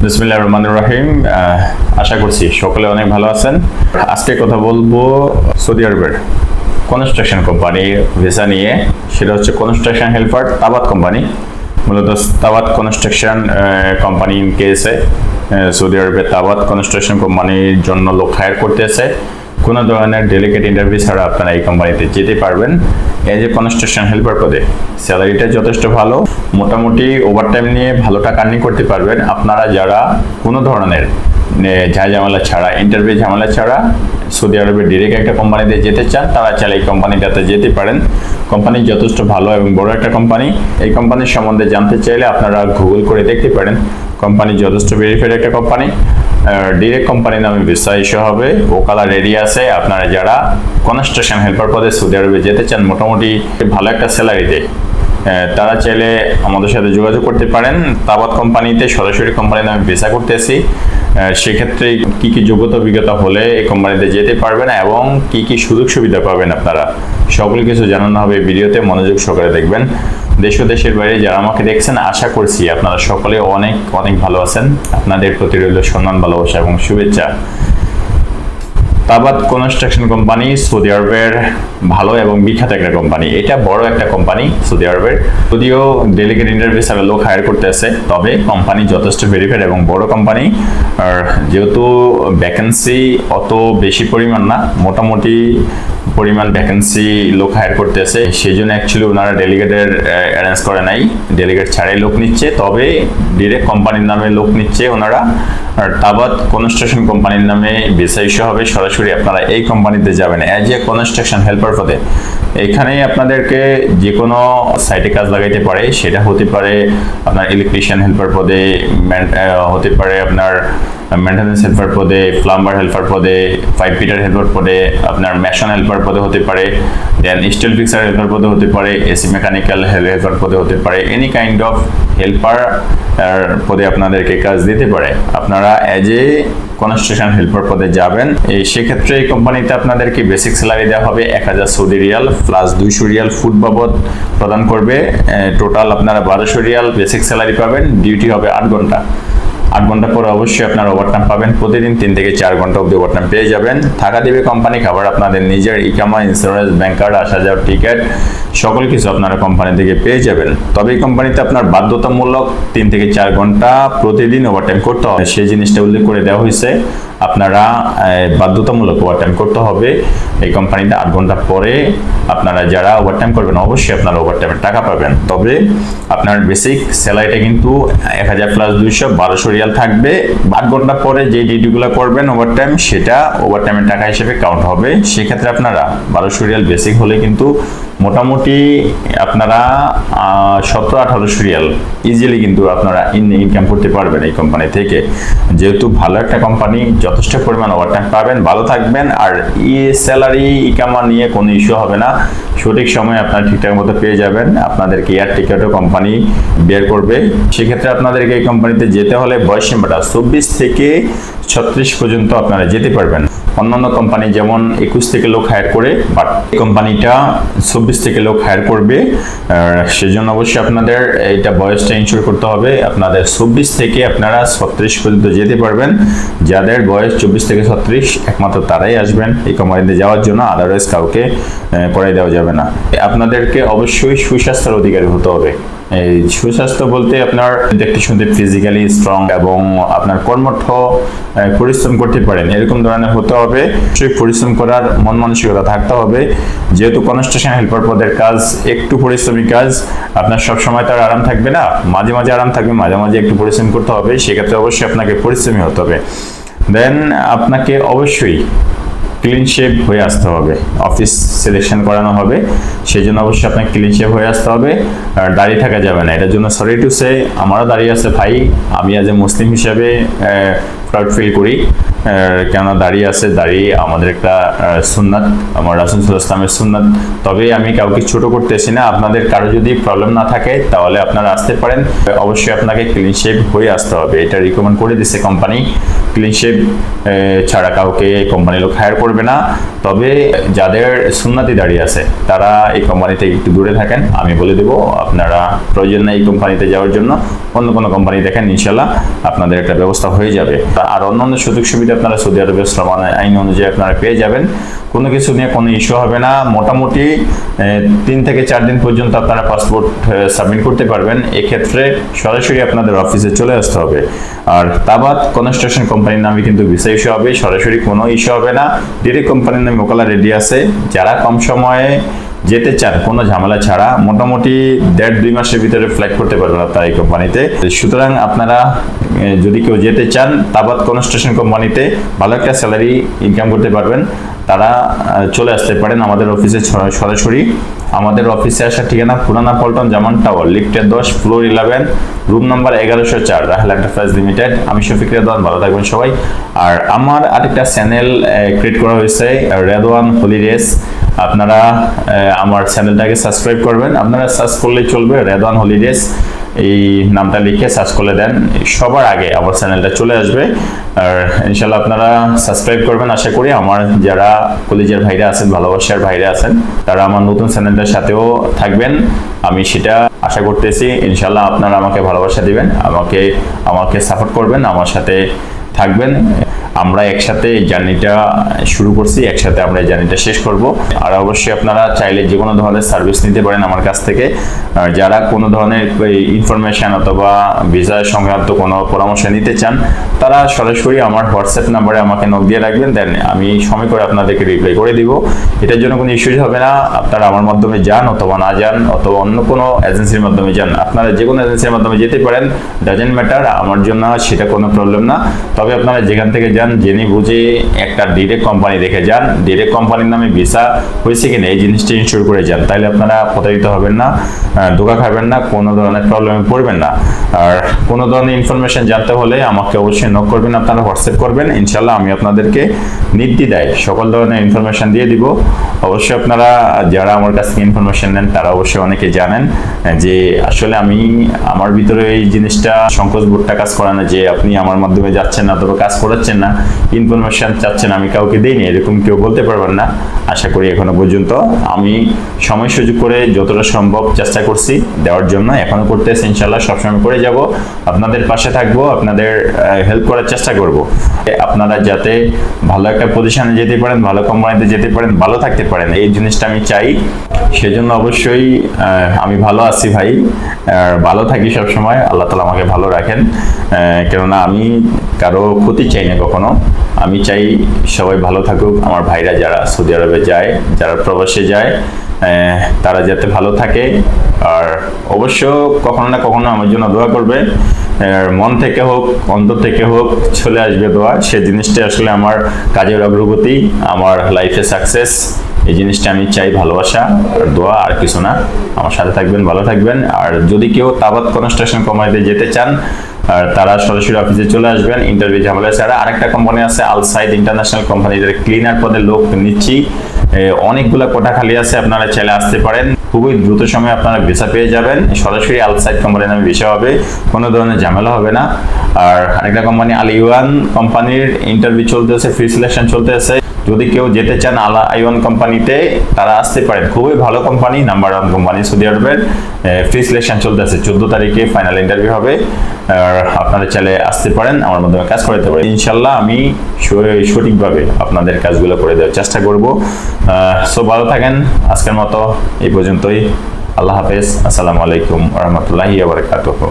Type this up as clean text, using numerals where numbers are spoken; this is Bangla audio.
বিসমিল্লাহির রহমানির রহিম। আশা করছি সকলে অনেক ভালো আছেন। আজকে কথা বলবো সৌদি আরবের কনস্ট্রাকশন কোম্পানি ভিসা নিয়ে। সেটা হচ্ছে কনস্ট্রাকশন হেল্পার তাবাত কোম্পানি। মূলত তাবাত কনস্ট্রাকশন কোম্পানি কেসে সৌদি আরবের তাবাত কনস্ট্রাকশন কোম্পানির জন্য লোক হায়ার করতেছে। কোনো ধরনের ডেলিগেট ইন্টারভিউ ছাড়া আপনারা এই কোম্পানিতে যেতে পারবেন। এই যে কনস্ট্রাকশন হেল্পার পদে স্যালারিটা যথেষ্ট ভালো, মোটামুটি ওভারটাইম নিয়ে ভালো টাকা আর্নিং করতে পারবেন। আপনারা যারা কোনো ধরনের ঝামেলা ছাড়া, ইন্টারভিউ ঝামেলা ছাড়া সৌদি আরবের ডিরেক্ট একটা কোম্পানিতে যেতে চান, তারা চাইলে এই কোম্পানিটাতে যেতে পারেন। কোম্পানি যথেষ্ট ভালো এবং বড় একটা কোম্পানি। এই কোম্পানির সম্বন্ধে জানতে চাইলে আপনারা গুগল করে দেখতে পারেন। কোম্পানি যথেষ্ট ভেরিফাইড একটা কোম্পানি। ডিরেক্ট কোম্পানি নামে ভিসা ইস্যু হবে, ওকালা রেডি আছে। আপনারা যারা কনস্ট্রাকশন হেল্পার পদে সৌদি আরবে যেতে চান মোটামুটি ভালো একটা স্যালারিতে, তারা চাইলে আমাদের সাথে যোগাযোগ করতে পারেন। তাবাত কোম্পানিতে সরাসরি কোম্পানির নামে ভিসা করতেছি। সেক্ষেত্রে কি কি যোগ্যতা অভিজ্ঞতা হলে এই কোম্পানিতে যেতে পারবেন এবং কি কি সুযোগ সুবিধা পাবেন আপনারা সকল কিছু জানানো হবে ভিডিওতে, মনোযোগ সহকারে দেখবেন। দেশ ও দেশের বাইরে যারা আমাকে দেখছেন আশা করছি আপনারা সকলে অনেক অনেক ভালো আছেন। আপনাদের প্রতি রইল সম্মান, ভালোবাসা এবং শুভেচ্ছা। তাবাত কনস্ট্রাকশন কোম্পানি সৌদি আরবের ভালো এবং বিখ্যাত একটা কোম্পানি। এটা বড় একটা কোম্পানি সৌদি আরবের। যদিও ডেলিগেট ইন্টারভিউ ছাড়া লোক হায়ার করতে আছে, তবে কোম্পানি যথেষ্ট ভেরিফাইড এবং বড় কোম্পানি। আর যেহেতু ভ্যাকেন্সি অত বেশি পরিমাণ না, মোটামুটি পরিমাণ ভ্যাকেন্সি লোক হায়ার করতেছে, সেই জন্য অ্যাকচুয়ালি ওনারা ডেলিগেটের অ্যারেঞ্জ করে নাই, ডেলিগেট ছাড়াই লোক নিচ্ছে। তবে ডিরেক্ট কোম্পানির নামে লোক নিচ্ছে ওনারা। আর তাবাত কনস্ট্রাকশন কোম্পানির নামে ভিসা ইস্যু হবে, সরাসরি আপনারা এই কোম্পানিতে যাবেন অ্যাজ এ কনস্ট্রাকশন হেল্পার পদে। এখানেই আপনাদেরকে যে কোনো সাইটে কাজ লাগাইতে পারে, সেটা হতে পারে আপনার ইলেকট্রিশিয়ান হেল্পার পদে, হতে পারে আপনার মেইনটেনেন্স হেল্পার পদে, প্লাম্বার হেল্পার পদে, পাইপ ফিটার হেল্পার পদে, আপনার মেশন হেল্পার পদে হতে পারে, দেন স্টিল ফিক্সার হেল্পার পদে হতে পারে, এসি মেকানিক্যাল হেল্পার পদে হতে পারে। এনি কাইন্ড অফ হেল্পার পদে আপনাদেরকে কাজ দিতে পারে। আপনারা অ্যাজ এ কনস্ট্রাকশন হেল্পার পদে যাবেন। সেক্ষেত্রে এই কোম্পানিতে আপনাদেরকে বেসিক স্যালারি দেওয়া হবে 1000 Saudi Real plus 200 Real food বাবদ প্রদান করবে। টোটাল আপনারা 1200 রিয়াল বেসিক স্যালারি পাবেন। ডিউটি হবে 8 ঘন্টা। 8 ঘন্টা পরে অবশ্যই আপনারা ওভারটাইম পাবেন। প্রতিদিন 3 থেকে 4 ঘন্টা অবধি ওভারটাইম পেয়ে যাবেন। থাকা দেবে কোম্পানি, খাবার আপনাদের নিজের, ইকামা, ইন্স্যুরেন্স, ব্যাংক কার্ড, আসা যাওয়ার টিকিট সকল কিছু আপনারা কোম্পানি থেকে পেয়ে যাবেন। তবে এই কোম্পানিতে আপনার বাধ্যতামূলক 3 থেকে 4 ঘন্টা প্রতিদিন ওভারটাইম করতে হবে, সেই জিনিসটা উল্লেখ করে দেওয়া হয়েছে। আপনারা বাধ্যতামূলক ওভারটাইম করতে হবে এই কোম্পানিতে। 8 ঘন্টা পরে আপনারা যারা ওভারটাইম করবেন অবশ্যই আপনারা ওভারটাইমের টাকা পাবেন। তবে আপনার বেসিক স্যালারিটা কিন্তু 1000 প্লাস 200 1200 রিয়াল থাকবে। 8 ঘন্টা পরে যে ডিউটিগুলো করবেন ওভারটাইম, সেটা ওভারটাইমের টাকা হিসেবে কাউন্ট হবে। সেক্ষেত্রে আপনারা 1200 রিয়াল বেসিক হলে কিন্তু মোটামুটি আপনারা 1700-1800 রিয়াল ইজিলি কিন্তু আপনারা ইনকাম করতে পারবেন এই কোম্পানি থেকে। যেহেতু ভালো একটা কোম্পানি, যথেষ্ট পরিমাণ ওভারটাইম পাবেন, ভালো থাকবেন। আর স্যালারি ইকামা নিয়ে কোনো ইস্যু হবে না, সঠিক সময়ে আপনারা ঠিকঠাক মতো পেয়ে যাবেন। আপনাদেরকে এয়ার টিকেটও কোম্পানি বের করবে। সেক্ষেত্রে আপনাদেরকে এই কোম্পানিতে যেতে হলে বয়স সীমাটা 24 থেকে 36 পর্যন্ত আপনারা যেতে পারবেন। অন্যান্য কোম্পানি যেমন 21 থেকে লোক হায়ার করে, বাট এই কোম্পানিটা 24 থেকে লোক হায়ার করবে। সেজন্য অবশ্যই আপনাদের এইটা বয়সটা ইনশিওর করতে হবে। আপনাদের 24 থেকে আপনারা 36 পর্যন্ত যেতে পারবেন। যাদের বয়স 24 থেকে 36 একমাত্র তারাই আসবেন এই কোম্পানিতে যাওয়ার জন্য, আদারওয়াইজ কাউকে করাই দেওয়া যাবে না। আপনাদেরকে অবশ্যই সুস্বাস্থ্যের অধিকারী হতে হবে। এই সুস্বাস্থ্য বলতে আপনার দেখতে শুনতে ফিজিক্যালি স্ট্রং এবং আপনার কর্মঠ পরিশ্রম করতে পারেন এরকম ধরনের হতে হবে। সেই পরিশ্রম করার মন মানসিকতা থাকতে হবে। যেহেতু কনস্ট্রাকশন হেল্পার পদের কাজ একটু পরিশ্রমী কাজ, আপনার সব সময় তার আরাম থাকবে না, মাঝে মাঝে আরাম থাকবে, মাঝে মাঝে একটু পরিশ্রম করতে হবে। সেক্ষেত্রে অবশ্যই আপনাকে পরিশ্রমী হতে হবে। দেন আপনাকে অবশ্যই ক্লিন শেভ হয়ে আসতে হবে। অফিস সিলেকশন করানো হবে, সেই জন্য অবশ্যই আপনাকে ক্লিন শেভ হয়ে আসতে হবে। আর দাড়ি থাকা যাবে না। এটার জন্য সরি টু সে, আমারও দাড়ি আছে ভাই। আমি অ্যাজ এ মুসলিম হিসাবে প্রাউড ফিল করি, কেননা দাড়ি আছে, দাড়ি আমাদের একটা সুন্নাত, আমার রাসূল সাল্লাল্লাহু আলাইহি ওয়াসাল্লামের সুন্নাত। তবে আমি কাউকে ছোট করতেছি না, আপনাদের কারো যদি প্রবলেম না থাকে তাহলে আপনারা আসতে পারেন। অবশ্যই আপনাকে ক্লিন শেভ হয়ে আসতে হবে, এটা রিকমেন্ড করে দিচ্ছে কোম্পানি। ক্লিন শেভ ছাড়া কাউকে এই কোম্পানি লোক হায়ার করবে না। তবে যাদের সুন্নাতি দাড়ি আছে তারা এই কোম্পানি থেকে একটু দূরে থাকেন, আমি বলে দেবো। আপনারা প্রয়োজন নেই এই কোম্পানিতে যাওয়ার জন্য, অন্য কোনো কোম্পানি দেখেন, ইনশাল্লাহ আপনাদের একটা ব্যবস্থা হয়ে যাবে। আর অন্যান্য সুযোগ সুবিধা আপনারা সৌদি আরবের শ্রম আইন অনুযায়ী আপনারা পেয়ে যাবেন, কোনো কিছু নিয়ে কোনো ইস্যু হবে না। মোটামুটি 3 থেকে 4 দিন পর্যন্ত আপনারা পাসপোর্ট সাবমিট করতে পারবেন। এক্ষেত্রে সরাসরি আপনাদের অফিসে চলে আসতে হবে। আর তাবাত কনস্ট্রাকশন কোম্পানির নামে কিন্তু ভিসা ইস্যু হবে, সরাসরি কোনো ইস্যু হবে না। ডিরেক্ট কোম্পানির নামে ওকালা রেডি আছে। যারা কম সময়ে যেতে চান কোনো ঝামেলা ছাড়া, মোটামুটি 1.5-2 মাসের ভিতরে ফ্লাইট করতে পারবেন আপনারা এই কোম্পানিতে। সুতরাং আপনারা যদি কেউ যেতে চান তাবাত কনস্ট্রাকশন কোম্পানিতে ভালো একটা স্যালারি ইনকাম করতে পারবেন, তারা চলে আসতে পারেন আমাদের অফিসে সরাসরি। আমাদের অফিসে আসার ঠিকানা পুরানা পল্টন জামান টাওয়ার, লিফটের 10, floor 11, room number 1104, Rahel enterprise limited. আমি শফিক রেদওয়ান, ভালো থাকবেন সবাই। আর আমার আরেকটা চ্যানেল ক্রিয়েট করা হয়েছে, রেদওয়ান হলিডেজ। আপনারা আমার চ্যানেলটাকে সাবস্ক্রাইব করবেন, আপনারা সার্চ করলেই চলবে রেদওয়ান হলিডেজ, এই নামটা লিখে সার্চ করে দেন, সবার আগে আমার চ্যানেলটা চলে আসবে। আর ইনশাল্লাহ আপনারা সাবস্ক্রাইব করবেন আশা করি। আমার যারা কলেজের ভাইরা আছেন, ভালোবাসার ভাইরা আছেন, তারা আমার নতুন চ্যানেলটার সাথেও থাকবেন, আমি সেটা আশা করতেছি। ইনশাল্লাহ আপনারা আমাকে ভালোবাসা দিবেন, আমাকে সাপোর্ট করবেন, আমার সাথে থাকবেন। আমরা একসাথে এই জার্নিটা শুরু করছি, একসাথে আমরা এই জার্নিটা শেষ করব। আর অবশ্যই আপনারা চাইলে যে কোনো ধরনের সার্ভিস নিতে পারেন আমার কাছ থেকে। যারা কোনো ধরনের ইনফরমেশন অথবা ভিসা সংক্রান্ত কোনো পরামর্শ নিতে চান, তারা সরাসরি আমার হোয়াটসঅ্যাপ নাম্বারে আমাকে নক দিয়ে রাখবেন, দেন আমি সময় করে আপনাদেরকে রিপ্লাই করে দিব। এটার জন্য কোনো ইস্যুজ হবে না। আপনারা আমার মাধ্যমে যান অথবা না যান, অথবা অন্য কোনো এজেন্সির মাধ্যমে যান, আপনারা যে কোনো এজেন্সির মাধ্যমে যেতে পারেন, ডাজেন্ট ম্যাটার, আমার জন্য সেটা কোনো প্রবলেম না। তবে আপনারা যেখান থেকে যান জেনে বুঝে একটা ডিরেক্ট কোম্পানি দেখে যান, ডিরেক্ট কোম্পানির নামে ভিসা হয়েছে কিনা এই জিনিসটা ইনশিওর করে যান, তাইলে আপনারা প্রতারিত হবেন না, ধোঁকা খাবেন না, কোনো ধরনের প্রবলেমে পড়বেন না। আর কোনো ধরনের ইনফরমেশন জানতে হলে আমাকে অবশ্যই নক করবেন, আপনারা হোয়াটসঅ্যাপ করবেন, ইনশাল্লাহ আমি আপনাদেরকে নির্দ্বিধায় সকল ধরনের ইনফরমেশন দিয়ে দিব। অবশ্যই আপনারা যারা আমার কাছ থেকে ইনফরমেশন নেন তারা অবশ্যই অনেকে জানেন যে আসলে আমি আমার ভিতরে এই জিনিসটা সংকোচ বোধটা কাজ করে না যে আপনি আমার মাধ্যমে যাচ্ছেন না, তবে কাজ করাচ্ছেন না, ইনফরমেশন চাচ্ছেন, আমি কাউকে দেইনি, এরকম কেউ বলতে পারবেন না আশা করি। এখনো পর্যন্ত আমি সময় সুযোগ করে যতটা সম্ভব চেষ্টা করছি দেওয়ার জন্য, এখনো করতেছি, ইনশাল্লাহ সবসময় করে যাব, আপনাদের পাশে থাকবো, আপনাদের হেল্প করার চেষ্টা করব। আপনারা যাতে ভালো একটা পজিশনে যেতে পারেন, ভালো কোম্পানিতে যেতে পারেন, ভালো থাকতে পারেন, এই জিনিসটা আমি চাই। সেজন্য অবশ্যই আমি ভালো আছি ভাই, আর ভালো থাকি সবসময়, আল্লাহ তাআলা আমাকে ভালো রাখেন। কেননা আমি কারো ক্ষতি চাই না কখনো, আমি চাই সবাই ভালো থাকুক। আমার ভাইরা যারা সৌদি আরবে যায়, যারা প্রবাসে যায়, তারা যাতে ভালো থাকে। আর অবশ্য কখনো না কখনো আমার জন্য দোয়া করবে, মন থেকে হোক অন্তর থেকে হোক চলে আসবে দোয়া। সে জিনিসটা আসলে আমার কাজের অগ্রগতি, আমার লাইফে সাকসেস, এই জিনিসটা আমি চাই, ভালোবাসা আর দোয়া, আর কিছু না। আমার সাথে থাকবেন, ভালো থাকবেন। আর যদি কেউ তাবাত কনস্ট্রাকশন কোম্পানিতে যেতে চান, আর তারা সরাসরি অফিসে চলে আসবেন, ইন্টারভিউ ঝামেলা ছাড়া। আরেকটা কোম্পানি আছে আল সাইদ ইন্টারন্যাশনাল কোম্পানি, যারা ক্লিনার পদে লোক নিচ্ছি, অনেকগুলা কোটা খালি আছে, আপনারা চাইলে আসতে পারেন। খুবই দ্রুত সময়ে আপনারা ভিসা পেয়ে যাবেন, সরাসরি আল সাইদ কোম্পানির নামে ভিসা হবে, কোনো ধরনের ঝামেলা হবে না। আর আরেকটা কোম্পানি আল ইউয়ান কোম্পানির ইন্টারভিউ চলতেছে, ফ্রি সিলেকশন চলতেছে। যদি কেউ যেতে চান আল আইওয়ান কোম্পানিতে, তারা আসতে পারেন, খুবই ভালো কোম্পানি, নাম্বার 1 কোম্পানি সৌদি আরবের। ফ্রি সিলেকশন চলতেছে, 14 তারিখে ফাইনাল ইন্টারভিউ হবে। আর আপনারা চাইলে আসতে পারেন, আমার মাধ্যমে কাজ করতে পারেন। ইনশাল্লাহ আমি সঠিকভাবে আপনাদের কাজগুলো করে দেওয়ার চেষ্টা করব। সো ভালো থাকেন, আজকের মতো এই পর্যন্তই। আল্লাহ হাফেজ, আসসালামু আলাইকুম ওয়া রাহমাতুল্লাহি ওয়া বারাকাতুহু।